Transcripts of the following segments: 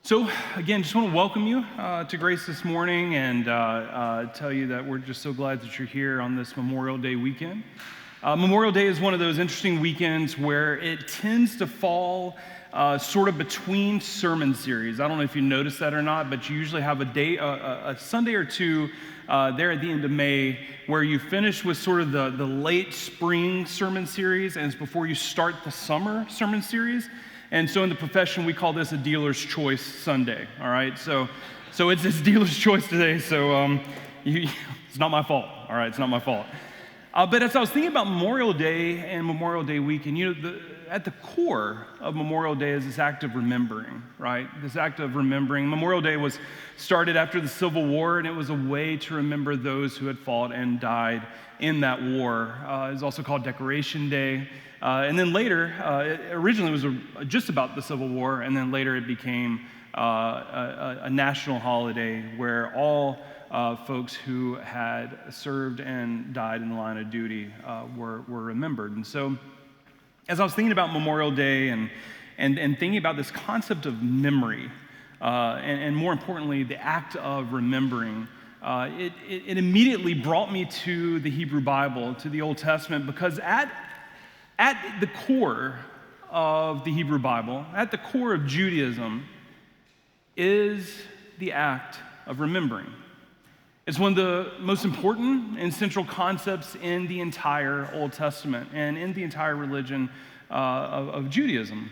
So again, just want to welcome you to Grace this morning and tell you that we're just so glad that you're here on this Memorial Day weekend. Memorial Day is one of those interesting weekends where it tends to fall sort of between sermon series. I don't know if you noticed that or not, but you usually have a Sunday or two there at the end of May where you finish with sort of the late spring sermon series, and it's before you start the summer sermon series. And so in the profession, we call this a dealer's choice Sunday, all right? So it's dealer's choice today, so it's not my fault, all right? It's not my fault. But as I was thinking about Memorial Day and Memorial Day weekend, at the core of Memorial Day is this act of remembering, right? This act of remembering. Memorial Day was started after the Civil War, and it was a way to remember those who had fought and died in that war. It was also called Decoration Day. And then later, originally it was just about the Civil War, and then later it became a national holiday where all folks who had served and died in the line of duty were remembered. And so as I was thinking about Memorial Day and thinking about this concept of memory, and more importantly, the act of remembering, it immediately brought me to the Hebrew Bible, to the Old Testament, because at the core of the Hebrew Bible, at the core of Judaism, is the act of remembering. It's one of the most important and central concepts in the entire Old Testament and in the entire religion of Judaism.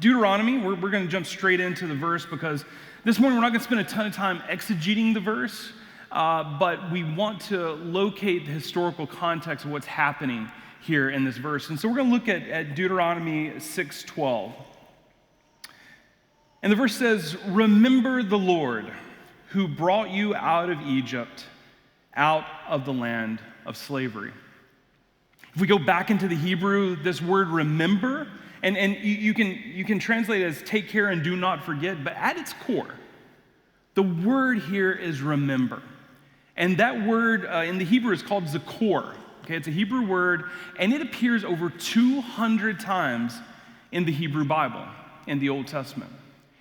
Deuteronomy, we're going to jump straight into the verse because this morning we're not going to spend a ton of time exegeting the verse, but we want to locate the historical context of what's happening here in this verse. And so we're going to look at Deuteronomy 6:12. And the verse says, "Remember the Lord who brought you out of Egypt, out of the land of slavery." If we go back into the Hebrew, this word remember, and you can translate it as take care and do not forget, but at its core, the word here is remember. And that word in the Hebrew is called zakor. Okay, it's a Hebrew word, and it appears over 200 times in the Hebrew Bible, in the Old Testament.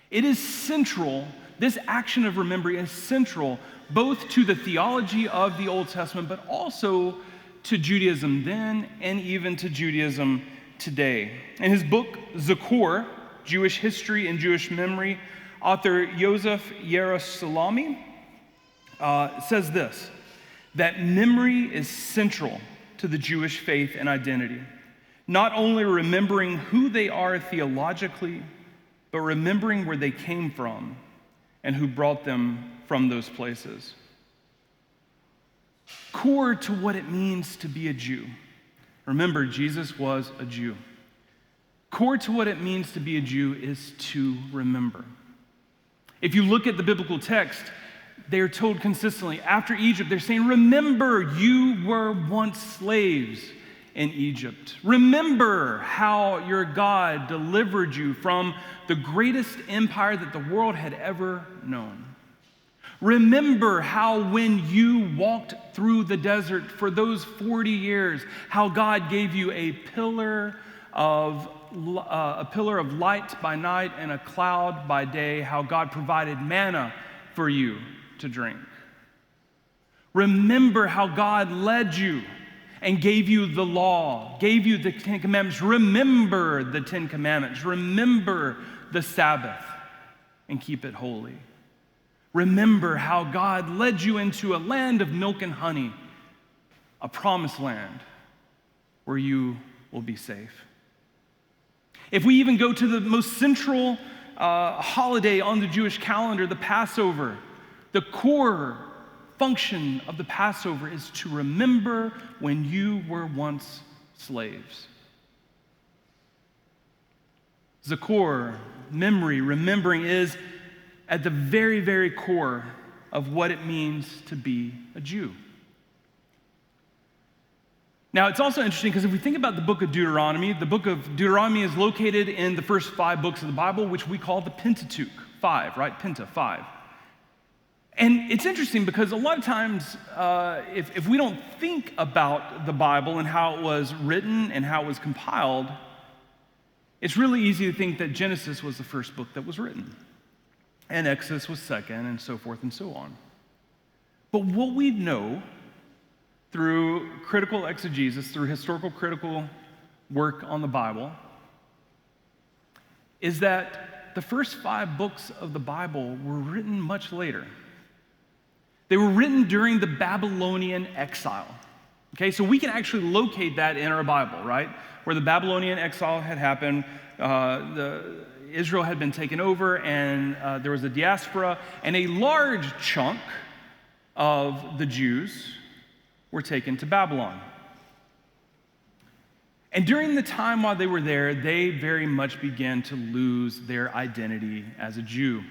It is central. This action of remembering is central both to the theology of the Old Testament, but also to Judaism then and even to Judaism today. In his book, Zakor, Jewish History and Jewish Memory, author Yosef Yerushalmi says this, that memory is central to the Jewish faith and identity. Not only remembering who they are theologically, but remembering where they came from and who brought them from those places. Core to what it means to be a Jew. Remember, Jesus was a Jew. Core to what it means to be a Jew is to remember. If you look at the biblical text, they are told consistently, after Egypt, they're saying, remember, you were once slaves in Egypt. Remember how your God delivered you from the greatest empire that the world had ever known. Remember how when you walked through the desert for those 40 years, how God gave you a pillar of light by night and a cloud by day, how God provided manna for you to drink. Remember how God led you and gave you the law, gave you the Ten Commandments. Remember the Ten Commandments. Remember the Sabbath and keep it holy. Remember how God led you into a land of milk and honey, a promised land where you will be safe. If we even go to the most central holiday on the Jewish calendar, the Passover, the core function of the Passover is to remember when you were once slaves. Zakor, memory, remembering, is at the very, very core of what it means to be a Jew. Now, it's also interesting because if we think about the book of Deuteronomy is located in the first 5 books of the Bible, which we call the Pentateuch, 5, right? Penta, 5. And it's interesting because a lot of times, if we don't think about the Bible and how it was written and how it was compiled, It's really easy to think that Genesis was the first book that was written, and Exodus was second, and so forth and so on. But what we know through critical exegesis, through historical critical work on the Bible, is that the first 5 books of the Bible were written much later. They were written during the Babylonian exile. Okay, so we can actually locate that in our Bible, right? Where the Babylonian exile had happened, Israel had been taken over, and there was a diaspora, and a large chunk of the Jews were taken to Babylon. And during the time while they were there, they very much began to lose their identity as a Jew.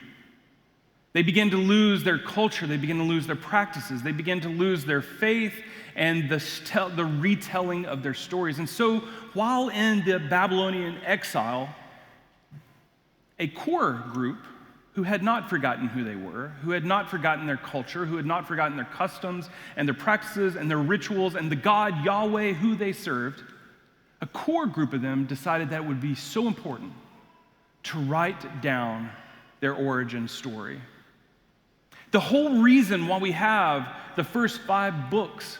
They began to lose their culture, they began to lose their practices, they began to lose their faith and the retelling of their stories. And so while in the Babylonian exile, a core group who had not forgotten who they were, who had not forgotten their culture, who had not forgotten their customs and their practices and their rituals and the God Yahweh who they served, a core group of them decided that it would be so important to write down their origin story. The whole reason why we have the first 5 books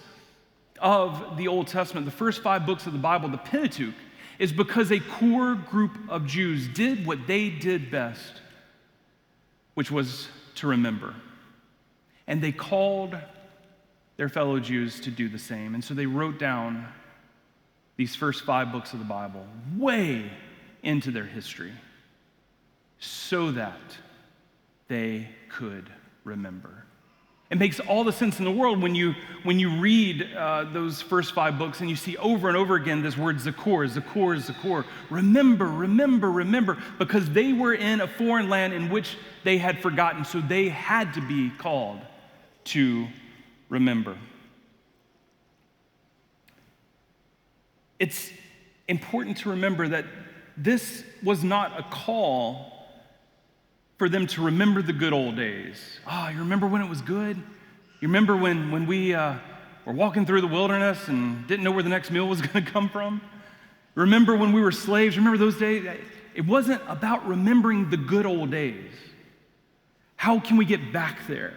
of the Old Testament, the first 5 books of the Bible, the Pentateuch, is because a core group of Jews did what they did best, which was to remember. And they called their fellow Jews to do the same. And so they wrote down these first 5 books of the Bible way into their history so that they could remember. It makes all the sense in the world when you read those first 5 books and you see over and over again this word Zakor, Zakor, Zakor. Remember, remember, remember, because they were in a foreign land in which they had forgotten, so they had to be called to remember. It's important to remember that this was not a call for them to remember the good old days. You remember when it was good? You remember when we were walking through the wilderness and didn't know where the next meal was going to come from? Remember when we were slaves? Remember those days? It wasn't about remembering the good old days. How can we get back there?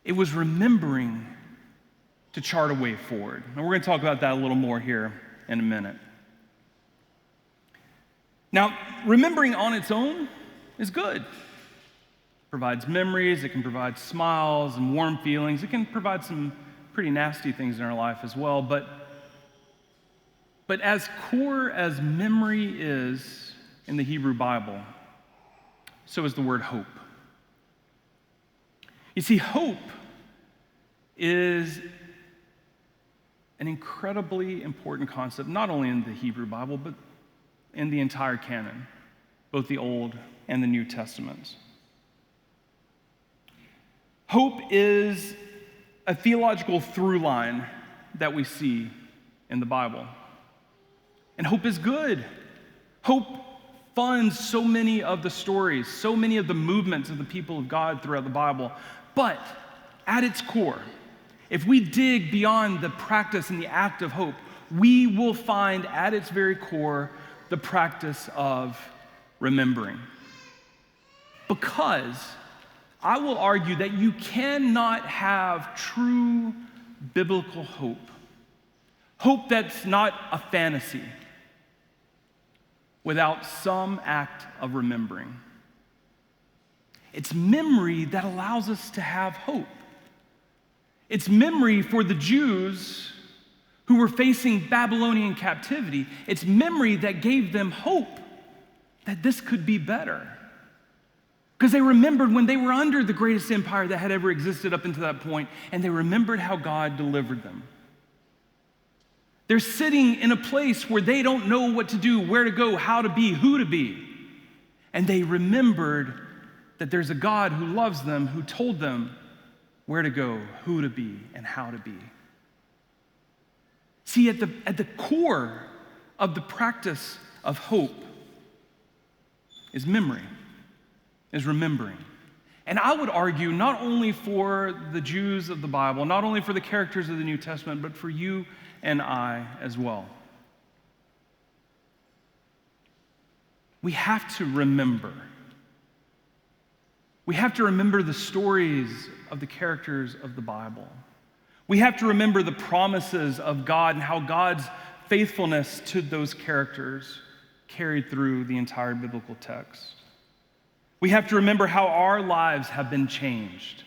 It was remembering to chart a way forward. And we're going to talk about that a little more here in a minute. Now, remembering on its own is good. It provides memories, it can provide smiles and warm feelings, it can provide some pretty nasty things in our life as well, but as core as memory is in the Hebrew Bible, so is the word hope. You see, hope is an incredibly important concept, not only in the Hebrew Bible, but in the entire canon, both the Old and the New Testaments. Hope is a theological through line that we see in the Bible. And hope is good. Hope funds so many of the stories, so many of the movements of the people of God throughout the Bible. But at its core, if we dig beyond the practice and the act of hope, we will find at its very core the practice of remembering. Because I will argue that you cannot have true biblical hope, hope that's not a fantasy, without some act of remembering. It's memory that allows us to have hope. It's memory for the Jews who were facing Babylonian captivity. It's memory that gave them hope that this could be better. Because they remembered when they were under the greatest empire that had ever existed up until that point, and they remembered how God delivered them. They're sitting in a place where they don't know what to do, where to go, how to be, who to be. And they remembered that there's a God who loves them, who told them where to go, who to be, and how to be. See, at the core of the practice of hope is memory, is remembering. And I would argue not only for the Jews of the Bible, not only for the characters of the New Testament, but for you and I as well. we have to remember. We have to remember the stories of the characters of the Bible. We have to remember the promises of God and how God's faithfulness to those characters carried through the entire biblical text. We have to remember how our lives have been changed,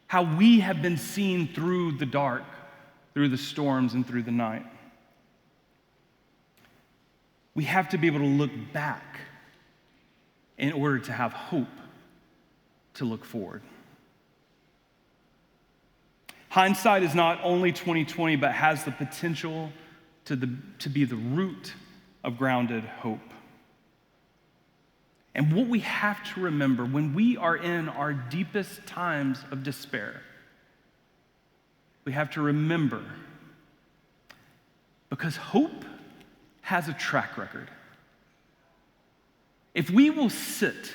how we have been seen through the dark, through the storms, and through the night. We have to be able to look back in order to have hope to look forward. Hindsight is not only 2020, but has the potential to be the root of grounded hope. And what we have to remember when we are in our deepest times of despair, we have to remember, because hope has a track record. If we will sit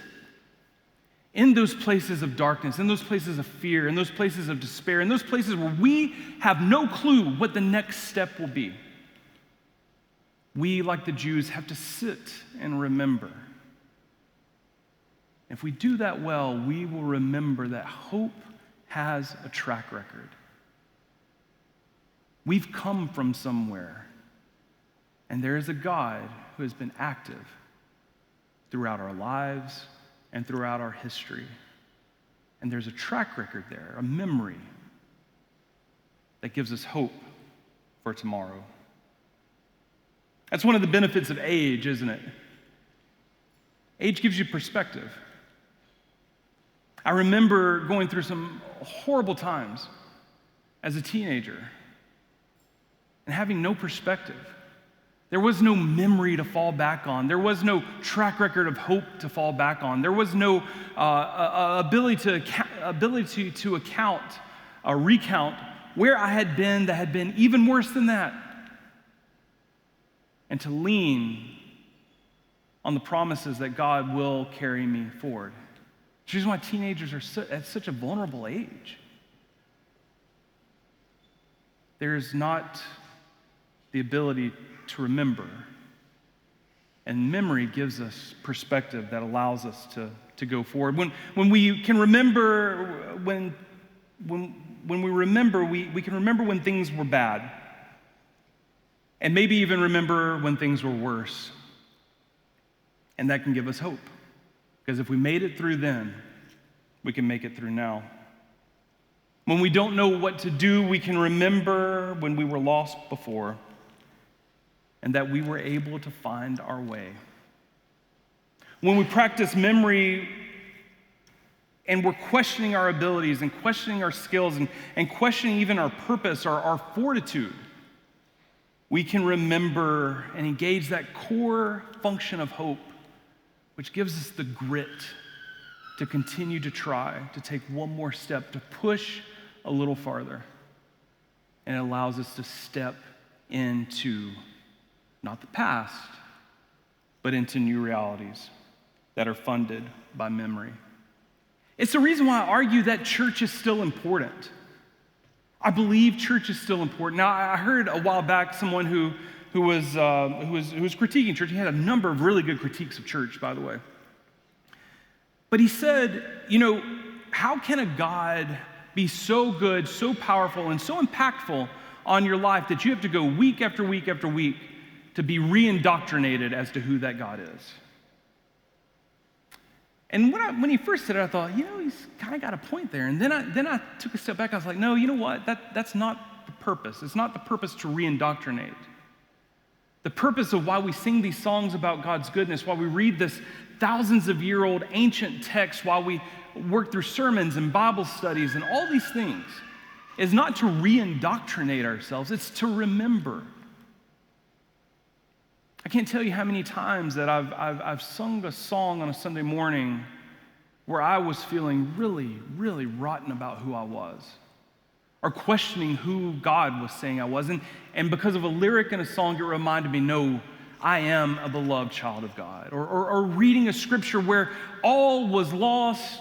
in those places of darkness, in those places of fear, in those places of despair, in those places where we have no clue what the next step will be, we, like the Jews, have to sit and remember. If we do that well, we will remember that hope has a track record. We've come from somewhere, and there is a God who has been active throughout our lives and throughout our history. And there's a track record there, a memory that gives us hope for tomorrow. That's one of the benefits of age, isn't it? Age gives you perspective. I remember going through some horrible times as a teenager and having no perspective. There was no memory to fall back on. There was no track record of hope to fall back on. There was no ability to recount where I had been that had been even worse than that, and to lean on the promises that God will carry me forward. Which is why teenagers are at such a vulnerable age. There is not the ability to remember. And memory gives us perspective that allows us to go forward. When we can remember, when we remember, we can remember when things were bad. And maybe even remember when things were worse. And that can give us hope. Because if we made it through then, we can make it through now. When we don't know what to do, we can remember when we were lost before and that we were able to find our way. When we practice memory and we're questioning our abilities and questioning our skills and questioning even our purpose or our fortitude, we can remember and engage that core function of hope, which gives us the grit to continue to try, to take one more step, to push a little farther. And it allows us to step into not the past, but into new realities that are funded by memory. It's the reason why I argue that church is still important. I believe church is still important. Now, I heard a while back someone who was critiquing church. He had a number of really good critiques of church, by the way. But he said, how can a God be so good, so powerful, and so impactful on your life that you have to go week after week after week to be re-indoctrinated as to who that God is? And when he first said it, I thought, he's kind of got a point there. And then I took a step back. I was like, no, you know what? That's not the purpose. It's not the purpose to re-indoctrinate. The purpose of why we sing these songs about God's goodness, why we read this thousands of year old ancient text, while we work through sermons and Bible studies and all these things, is not to re-indoctrinate ourselves. It's to remember. I can't tell you how many times that I've sung a song on a Sunday morning where I was feeling really, really rotten about who I was, or questioning who God was saying I was. And because of a lyric in a song, it reminded me, no, I am a beloved child of God. Or reading a scripture where all was lost,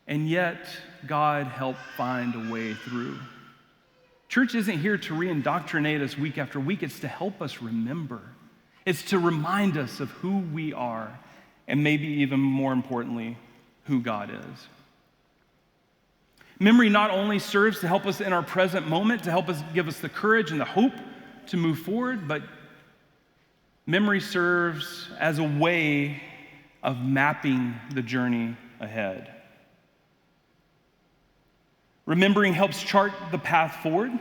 and yet God helped find a way through. Church isn't here to re-indoctrinate us week after week. It's to help us remember. It's to remind us of who we are, and maybe even more importantly, who God is. Memory not only serves to help us in our present moment, to help us give us the courage and the hope to move forward, but memory serves as a way of mapping the journey ahead. Remembering helps chart the path forward.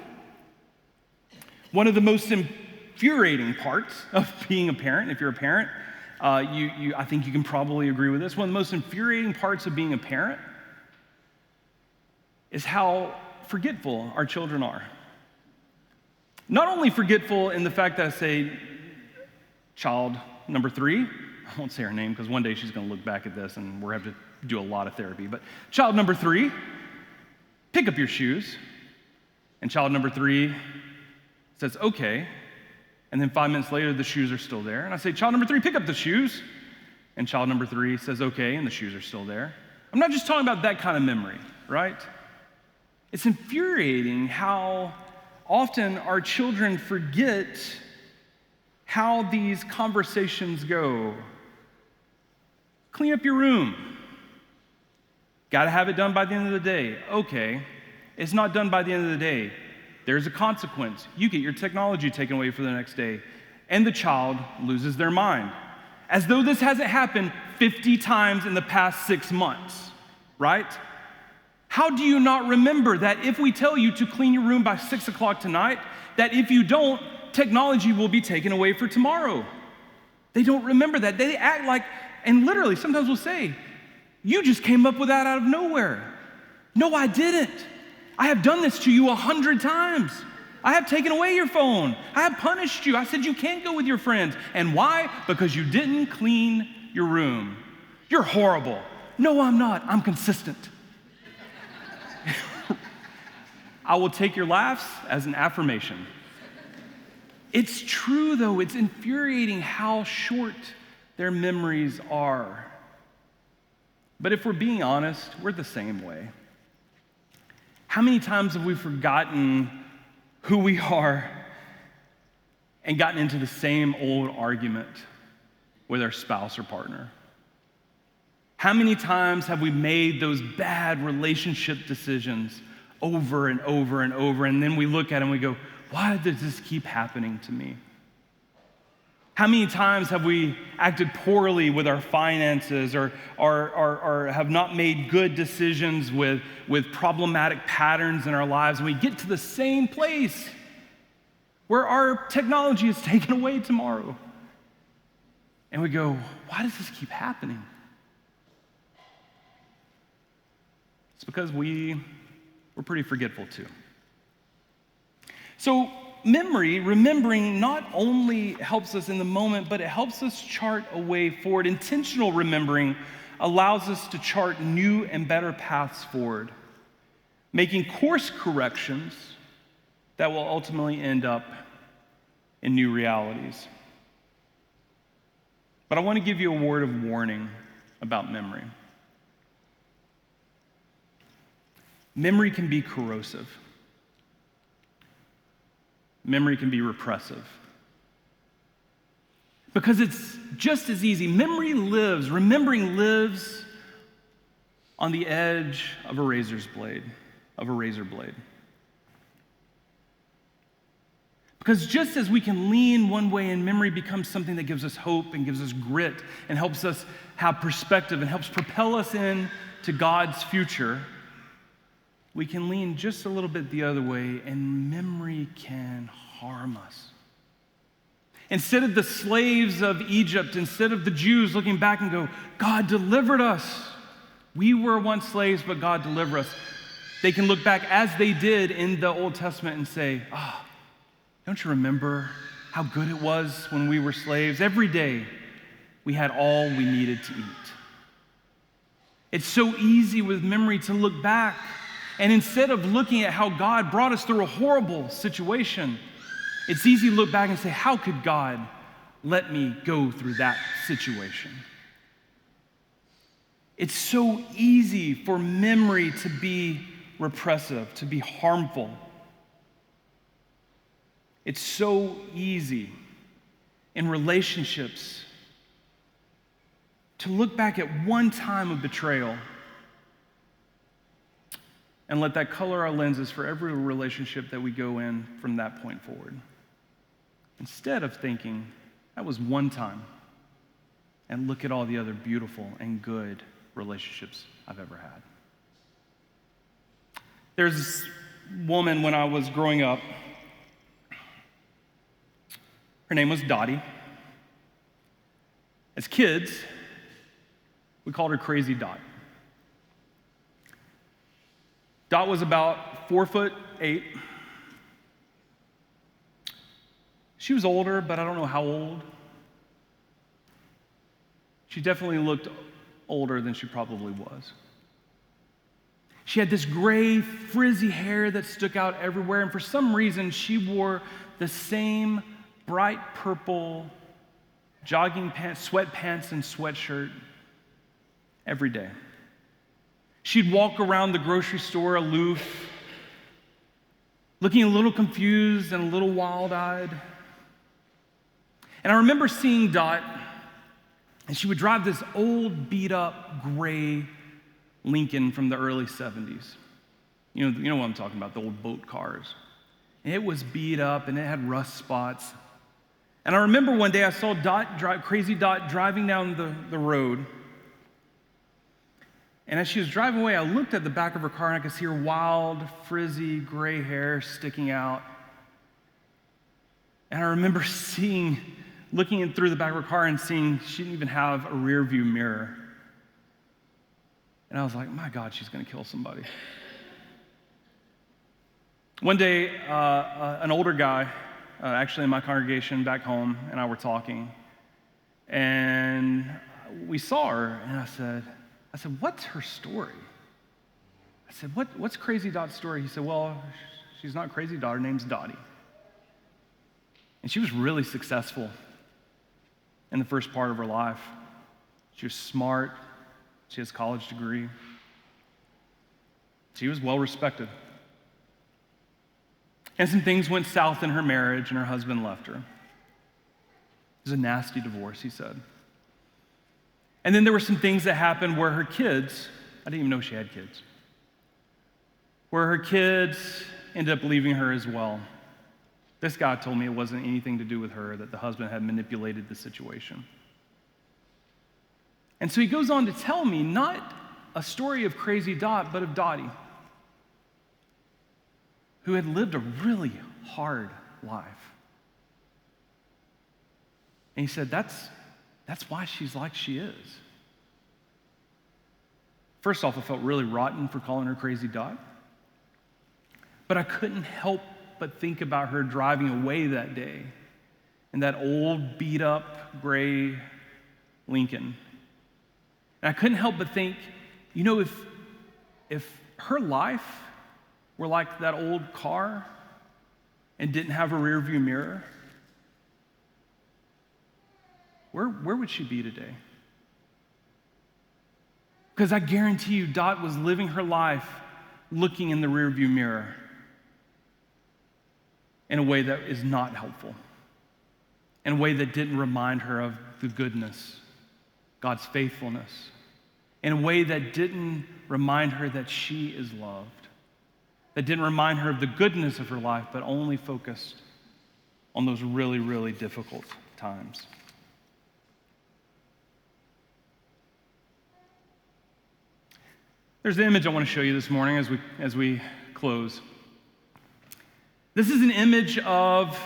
One of the most infuriating parts of being a parent, if you're a parent, I think you can probably agree with this. One of the most infuriating parts of being a parent is how forgetful our children are. Not only forgetful in the fact that I say, child number 3, I won't say her name because one day she's going to look back at this and we're going to have to do a lot of therapy, but child number 3, pick up your shoes. And child number 3 says, okay. And then 5 minutes later, the shoes are still there. And I say, child number 3, pick up the shoes. And child number 3 says, okay, and the shoes are still there. I'm not just talking about that kind of memory, right? It's infuriating how often our children forget how these conversations go. Clean up your room. Got to have it done by the end of the day. Okay. It's not done by the end of the day. There's a consequence. You get your technology taken away for the next day. And the child loses their mind. As though this hasn't happened 50 times in the past 6 months, right? How do you not remember that if we tell you to clean your room by 6 o'clock tonight, that if you don't, technology will be taken away for tomorrow? They don't remember that. They act like, and literally sometimes will say, you just came up with that out of nowhere. No, I didn't. I have done this to you 100 times. I have taken away your phone. I have punished you. I said you can't go with your friends. And why? Because you didn't clean your room. You're horrible. No, I'm not. I'm consistent. I will take your laughs as an affirmation. It's true, though. It's infuriating how short their memories are. But if we're being honest, we're the same way. How many times have we forgotten who we are and gotten into the same old argument with our spouse or partner? How many times have we made those bad relationship decisions over and over and over, and then we look at it and we go, why does this keep happening to me? How many times have we acted poorly with our finances or have not made good decisions with problematic patterns in our lives, and we get to the same place where our technology is taken away tomorrow? And we go, why does this keep happening? It's because we're pretty forgetful too. So remembering not only helps us in the moment, but it helps us chart a way forward. Intentional remembering allows us to chart new and better paths forward, making course corrections that will ultimately end up in new realities. But I want to give you a word of warning about memory. Memory can be corrosive. Memory can be repressive. Because it's just as easy. Remembering lives on the edge of a razor blade. Because just as we can lean one way and memory becomes something that gives us hope and gives us grit and helps us have perspective and helps propel us into God's future, we can lean just a little bit the other way, and memory can harm us. Instead of the slaves of Egypt, instead of the Jews looking back and go, God delivered us. We were once slaves, but God delivered us. They can look back as they did in the Old Testament and say, don't you remember how good it was when we were slaves? Every day we had all we needed to eat. It's so easy with memory to look back. And instead of looking at how God brought us through a horrible situation, it's easy to look back and say, how could God let me go through that situation? It's so easy for memory to be repressive, to be harmful. It's so easy. in relationships to look back at one time of betrayal and let that color our lenses for every relationship that we go in from that point forward. Instead of thinking, that was one time, and look at all the other beautiful and good relationships I've ever had. There's this woman when I was growing up. Her name was Dottie. As kids, we called her Crazy Dot. Dot was about 4'8". She was older, but I don't know how old. She definitely looked older than she probably was. She had this gray, frizzy hair that stuck out everywhere, and for some reason, she wore the same bright purple jogging pants, sweatpants, and sweatshirt every day. She'd walk around the grocery store aloof, looking a little confused and a little wild-eyed. And I remember seeing Dot, and she would drive this old, beat-up, gray Lincoln from the early 70s. You know what I'm talking about, the old boat cars. And it was beat up, and it had rust spots. And I remember one day I saw Crazy Dot driving down the road. And as she was driving away, I looked at the back of her car, and I could see her wild, frizzy, gray hair sticking out. And I remember looking in through the back of her car and seeing she didn't even have a rear view mirror. And I was like, my God, she's going to kill somebody. One day, an older guy, actually in my congregation back home, and I were talking. And we saw her, and I said, what's her story? I said, what's Crazy Dot's story? He said, well, she's not Crazy Dot, her name's Dottie. And she was really successful in the first part of her life. She was smart. She has a college degree. She was well respected. And some things went south in her marriage, and her husband left her. It was a nasty divorce, he said. And then there were some things that happened where her kids, I didn't even know she had kids, where her kids ended up leaving her as well. This guy told me it wasn't anything to do with her, that the husband had manipulated the situation. And so he goes on to tell me not a story of Crazy Dot, but of Dottie, who had lived a really hard life. And he said, that's why she's like she is. First off, I felt really rotten for calling her Crazy Dot. But I couldn't help but think about her driving away that day in that old, beat-up, gray Lincoln. And I couldn't help but think, if her life were like that old car and didn't have a rearview mirror, where would she be today? Because I guarantee you, Dot was living her life looking in the rearview mirror in a way that is not helpful, in a way that didn't remind her of the goodness, God's faithfulness, in a way that didn't remind her that she is loved, that didn't remind her of the goodness of her life, but only focused on those really, really difficult times. There's an image I want to show you this morning as we close. This is an image of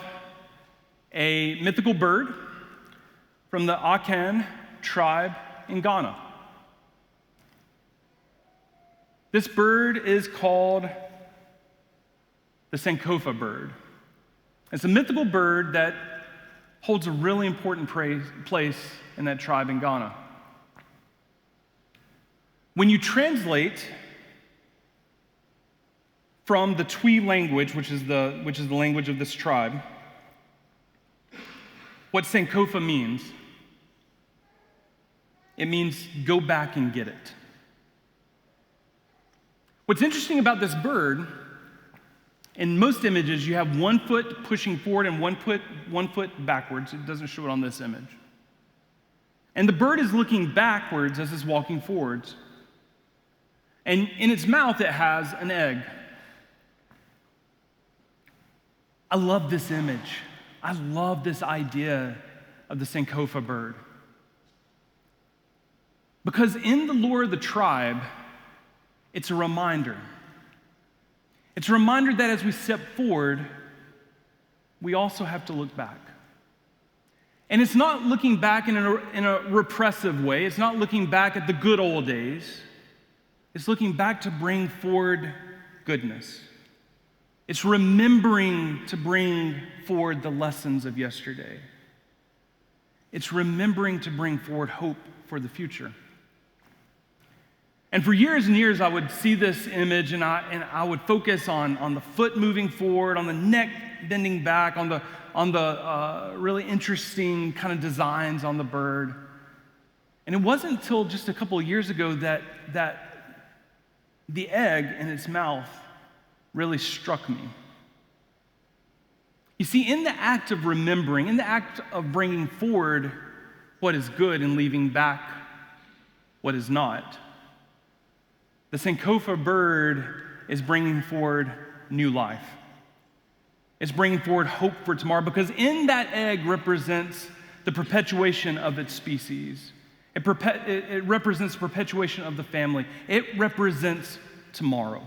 a mythical bird from the Akan tribe in Ghana. This bird is called the Sankofa bird. It's a mythical bird that holds a really important place in that tribe in Ghana. When you translate from the Twi language, which is the language of this tribe, what Sankofa means, it means go back and get it. What's interesting about this bird In most images, you have one foot pushing forward and one foot backwards. It doesn't show it on this image. And the bird is looking backwards as it's walking forwards. And in its mouth, it has an egg. I love this image. I love this idea of the Sankofa bird. Because in the lore of the tribe, it's a reminder. It's a reminder that as we step forward, we also have to look back. And it's not looking back in a repressive way. It's not looking back at the good old days. It's looking back to bring forward goodness. It's remembering to bring forward the lessons of yesterday. It's remembering to bring forward hope for the future. And for years and years, I would see this image and I would focus on the foot moving forward, on the neck bending back, on the really interesting kind of designs on the bird. And it wasn't until just a couple of years ago that the egg in its mouth really struck me. You see, in the act of remembering, in the act of bringing forward what is good and leaving back what is not, the Sankofa bird is bringing forward new life. It's bringing forward hope for tomorrow because in that egg represents the perpetuation of its species. It represents perpetuation of the family. It represents tomorrow.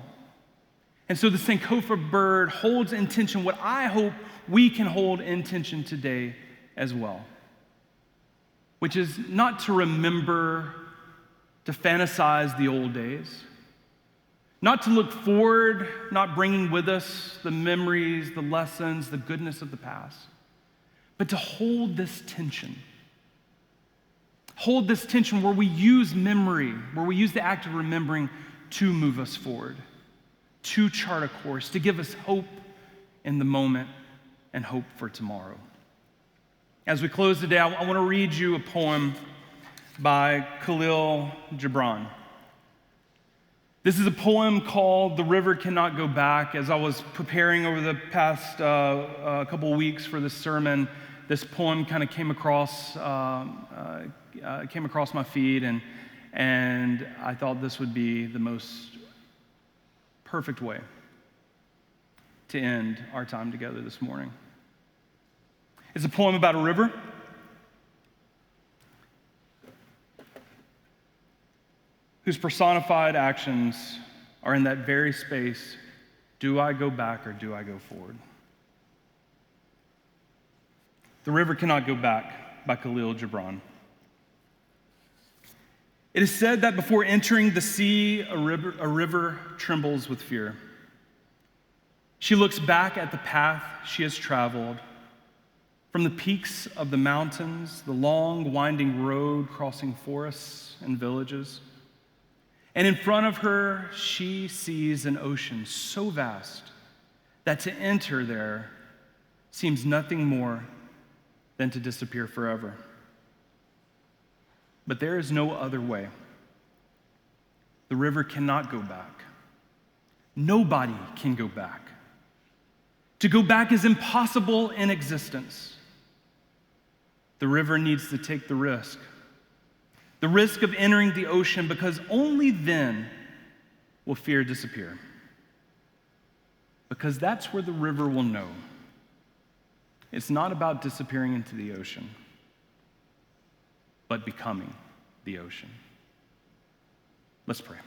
And so the Sankofa bird holds in tension what I hope we can hold in tension today as well, which is not to remember, to fantasize the old days, not to look forward, not bringing with us the memories, the lessons, the goodness of the past, but to hold this tension. Hold this tension where we use memory, where we use the act of remembering to move us forward, to chart a course, to give us hope in the moment and hope for tomorrow. As we close today, I want to read you a poem by Khalil Gibran. This is a poem called "The River Cannot Go Back." As I was preparing over the past couple of weeks for this sermon, this poem kind of came across my feed, and I thought this would be the most perfect way to end our time together this morning. It's a poem about a river. Whose personified actions are in that very space. Do I go back or do I go forward? The River Cannot Go Back by Khalil Gibran. It is said that before entering the sea, a river trembles with fear. She looks back at the path she has traveled, from the peaks of the mountains, the long winding road crossing forests and villages. And in front of her, she sees an ocean so vast that to enter there seems nothing more than to disappear forever. But there is no other way. The river cannot go back. Nobody can go back. To go back is impossible in existence. The river needs to take the risk of entering the ocean, because only then will fear disappear. Because that's where the river will know. It's not about disappearing into the ocean, but becoming the ocean. Let's pray.